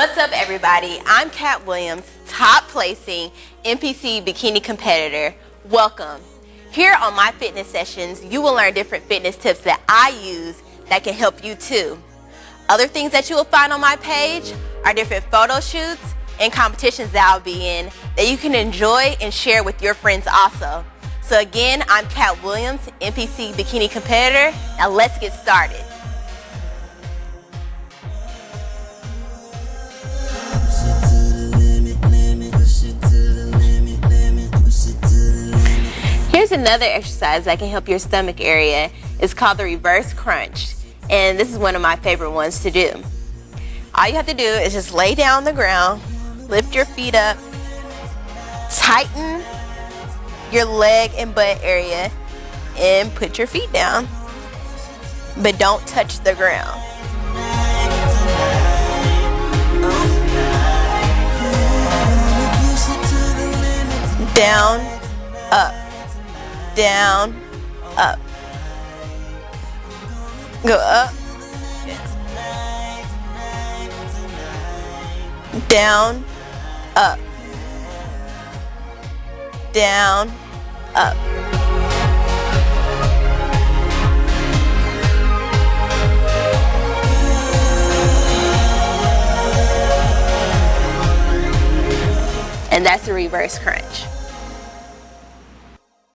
What's up, everybody? I'm Kat Williams, top placing NPC bikini competitor. Welcome. Here on my fitness sessions, you will learn different fitness tips that I use that can help you too. Other things that you will find on my page are different photo shoots and competitions that I'll be in that you can enjoy and share with your friends also. So again, I'm Kat Williams, NPC bikini competitor. Now let's get started. Here's another exercise that can help your stomach area. It's called the reverse crunch, and this is one of my favorite ones to do. All you have to do is just lay down on the ground, lift your feet up, tighten your leg and butt area, and put your feet down, but don't touch the ground. Down, up, down, up. Go up, down, up, down, up. And that's the reverse crunch.